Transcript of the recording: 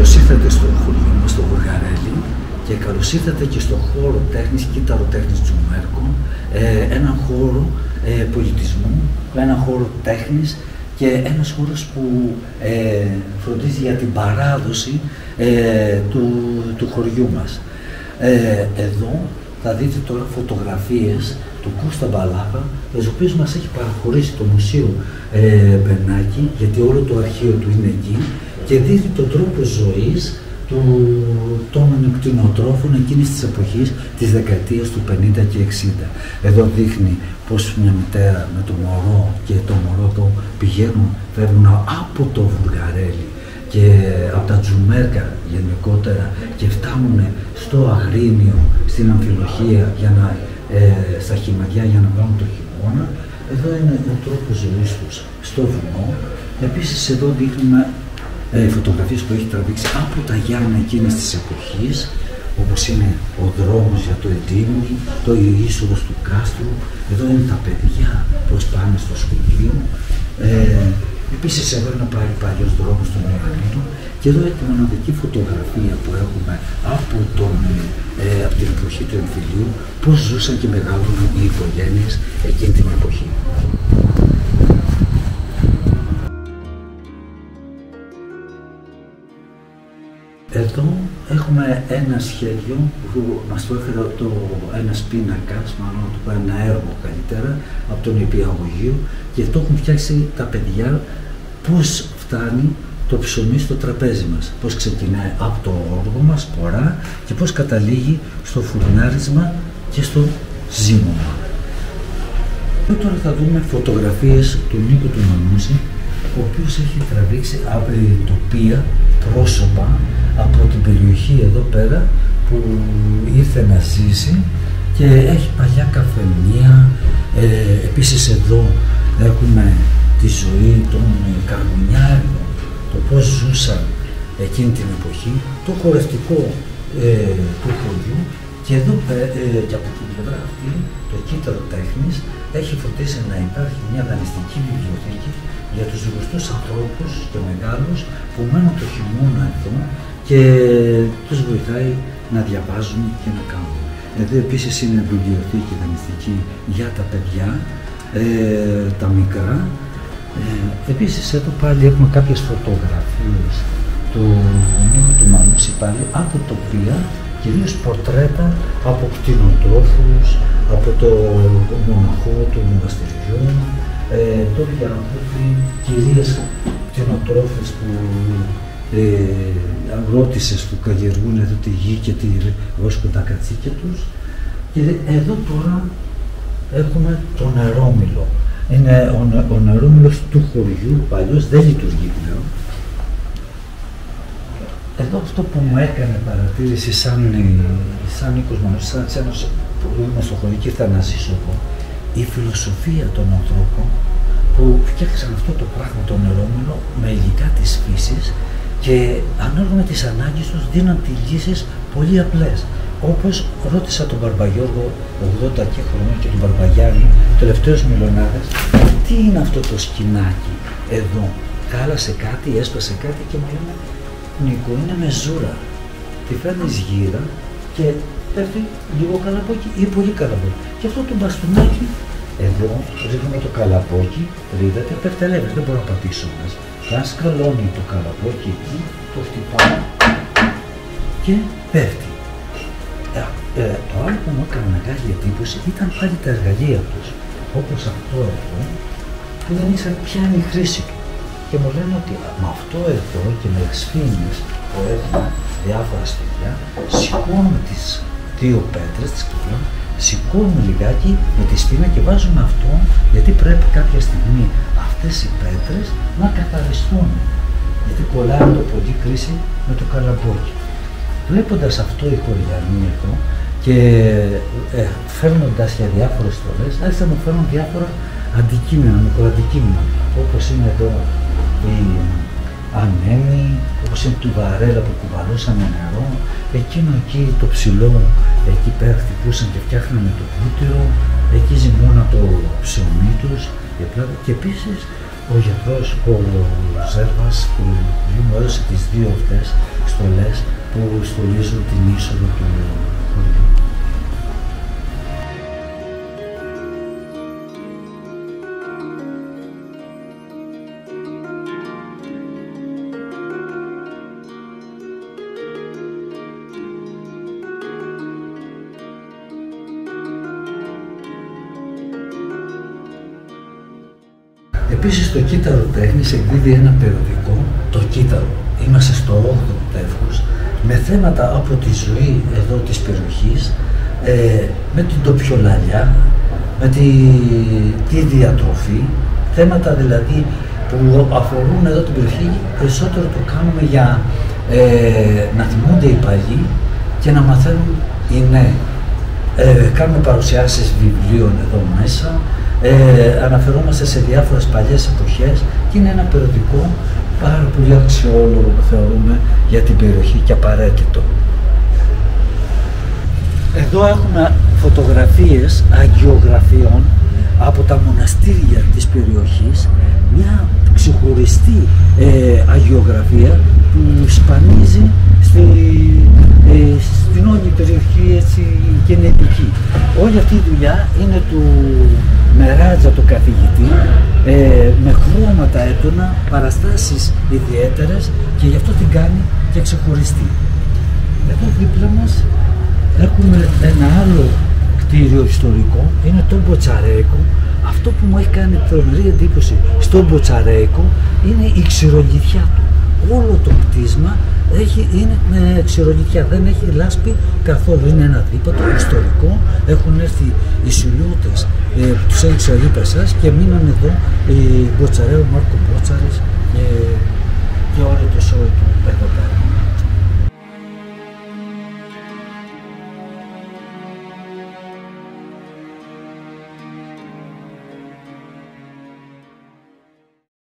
Καλώς ήρθατε στο χωριό μας, στο Βουργαρέλι, και καλώς ήρθατε και στο χώρο τέχνης, κυταροτέχνης Τζουμέρκο, έναν χώρο πολιτισμού, έναν χώρο τέχνης και ένας χώρος που φροντίζει για την παράδοση του χωριού μας. Εδώ θα δείτε τώρα φωτογραφίες του Κώστα Μπαλάβα, τις οποίες μας έχει παραχωρήσει το Μουσείο Μπερνάκη, γιατί όλο το αρχείο του είναι εκεί, και δείχνει τον τρόπο ζωής των κτηνοτρόφων εκείνης της εποχής, της δεκαετίας του 50 και 60. Εδώ δείχνει πως μια μητέρα με το μωρό και το μωρό το πηγαίνουν, φεύγουν από το Βουργαρέλι και από τα Τζουμέρκα γενικότερα και φτάνουν στο Αγρίνιο, στην Αμφιλοχία, στα Χυμαριά για να βγάλουν το χειμώνα. Εδώ είναι ο τρόπος ζωής τους στο βουνό. Επίσης εδώ δείχνουμε φωτογραφίες που έχει τραβήξει από τα Γιάννα εκείνης της εποχής, όπως είναι ο δρόμος για το Εντίμνη, η είσοδος του κάστρου. Εδώ είναι τα παιδιά πώς πάνε στο σχολείο. Επίσης εδώ είναι πάλι παλιός δρόμος των Ιωαννίνων και εδώ είναι τη μοναδική φωτογραφία που έχουμε από την εποχή του εμφυλίου, πώς ζούσαν και μεγάλωναν οι οικογένειες εκείνη την εποχή. Εδώ έχουμε ένα σχέδιο που μας το έφερε ένας πίνακας, μάλλον ένα έργο καλύτερα, από τον Νηπιαγωγείο, και το έχουν φτιάξει τα παιδιά πώς φτάνει το ψωμί στο τραπέζι μας. Πώς ξεκινάει από το όργο μας, πορά, και πώς καταλήγει στο φουρνάρισμα και στο ζύμωμα. Τώρα θα δούμε φωτογραφίες του Νίκου του Μανούση, ο οποίος έχει τραβήξει τοπία, πρόσωπα από την περιοχή εδώ πέρα που ήρθε να ζήσει, και έχει παλιά καφενεία. Επίσης εδώ έχουμε τη ζωή των Καρμουνιάριων, το πώς ζούσαν εκείνη την εποχή, το χορευτικό του χωριού, και εδώ και από την πλευρά αυτή το κύτταρο τέχνης έχει φροντίσει να υπάρχει μια δανειστική βιβλιοθήκη για τους γνωστούς ανθρώπους και μεγάλους που μένουν το χειμώνα εδώ και τους βοηθάει να διαβάζουν και να κάνουν. Εδώ επίσης είναι βιβλιοθήκη δανειστική για τα παιδιά, τα μικρά. Επίσης εδώ πάλι έχουμε κάποιες φωτογραφίες του Νίκου του Μανούση πάλι, από τοπία, κυρίως πορτρέτα από κτηνοτρόφους, από το μοναχό του μοναστηριού, το Γιανακούφι, κυρίες κτηνοτρόφες αγρότησες που καλλιεργούν εδώ τη γη και τη βόσκουν τα κατσίκια τους. Και εδώ τώρα έχουμε το νερόμυλο. Είναι ο νερόμυλος του χωριού, παλιός δεν λειτουργεί πλέον. Εδώ αυτό που μου έκανε παρατήρηση σαν Νίκος Μανούσης, σαν ένας που είμαι στο χωριό και ήρθα να ζήσω εδώ, η φιλοσοφία των ανθρώπων που φτιάξαν αυτό το πράγμα, το νερόμυλο, με υλικά της φύσης, και ανάλογα με τις ανάγκες τους δίναν τις λύσεις πολύ απλές. Όπως ρώτησα τον Μπαρμπαγιώργο, 80 και χρονών, και τον Μπαρμπαγιάννη, τελευταίους μιλονάδες, τι είναι αυτό το σκηνάκι εδώ, χάλασε κάτι, έσπασε κάτι, και μου λένε, Νίκο, είναι με ζούρα. Τη φέρνεις γύρα και πέφτει λίγο καλαμπόκι ή πολύ καλαμπόκι. Και αυτό το μπαστούνάκι, εδώ ρίχνουμε το καλαμπόκι, είδατε, πεφτελεύει, δεν μπορώ να πατήσω μέσα. Και αν σκαλώνει το καλαμπόκι εκεί, το χτυπάω και πέφτει. Το άλλο που μου έκανε μεγάλη εντύπωση ήταν πάλι τα εργαλεία τους, όπως αυτό εδώ, που δεν ήξερα ποια είναι η χρήση του. Και μου λένε ότι με αυτό εδώ και με σφήνες που έχουν διάφορα σπίτια, σηκώνουμε τις δύο πέτρες της κύκλων, σηκώνουμε λιγάκι με τη σφήνα και βάζουμε αυτό, γιατί πρέπει κάποια στιγμή αυτές οι πέτρες να καθαριστούν. Γιατί κολλάει το πολύ κρίση με το καλαμπόκι. Βλέποντας αυτό οι χωριανοί εδώ και φέρνοντας για διάφορες στολές, άρχισαν να μου φέρνουν διάφορα αντικείμενα, μικροαντικείμενα, όπως είναι εδώ η ανέμη, όπως είναι του βαρέλα που κουβαλούσαν νερό, εκείνο εκεί το ψηλό, εκεί πέρα χτυπούσαν και φτιάχνανε το βούτυρο, εκεί ζυμώνα το ψωμί τους, και επίσης ο γιατρός, ο Ζέρβας, που μου έδωσε τις δύο αυτές στολές που στολίζουν την είσοδο του χωριού. Επίσης το Κύτταρο Τέχνης εκδίδει ένα περιοδικό, το Κύτταρο, είμαστε στο 8ο τεύχος, με θέματα από τη ζωή εδώ της περιοχής, με την τοπιολαλιά, με τη διατροφή, θέματα δηλαδή που αφορούν εδώ την περιοχή, περισσότερο το κάνουμε για να θυμούνται οι παλιοί και να μαθαίνουν οι νέοι. Κάνουμε παρουσιάσεις βιβλίων εδώ μέσα, αναφερόμαστε σε διάφορες παλιές εποχές και είναι ένα περιοδικό πάρα πολύ αξιόλογο που θεωρούμε για την περιοχή και απαραίτητο. Εδώ έχουμε φωτογραφίες αγιογραφιών από τα μοναστήρια της περιοχής, μια ξεχωριστή αγιογραφία που σπανίζει στην όλη περιοχή γενετική. Όλη αυτή η δουλειά είναι του Μεράτζα, του καθηγητή, με χρώματα έντονα, παραστάσεις ιδιαίτερες και γι' αυτό την κάνει και ξεχωριστή. Εδώ δίπλα μας έχουμε ένα άλλο κτίριο ιστορικό, είναι το Μποτσαρέικο. Αυτό που μου έχει κάνει τρομερή εντύπωση στο Μποτσαρέικο είναι η ξηρολιθιά του. Όλο το κτίσμα είναι με ξηρολιθιά, δεν έχει λάσπη καθόλου. Είναι ένα δίπατο ιστορικό. Έχουν έρθει οι Σουλιώτες που τους έδειξε ο Λίπεσας και μείναν εδώ οι Μποτσαρέου, Μάρκο Μπότσαρης και όλο το σώμα του.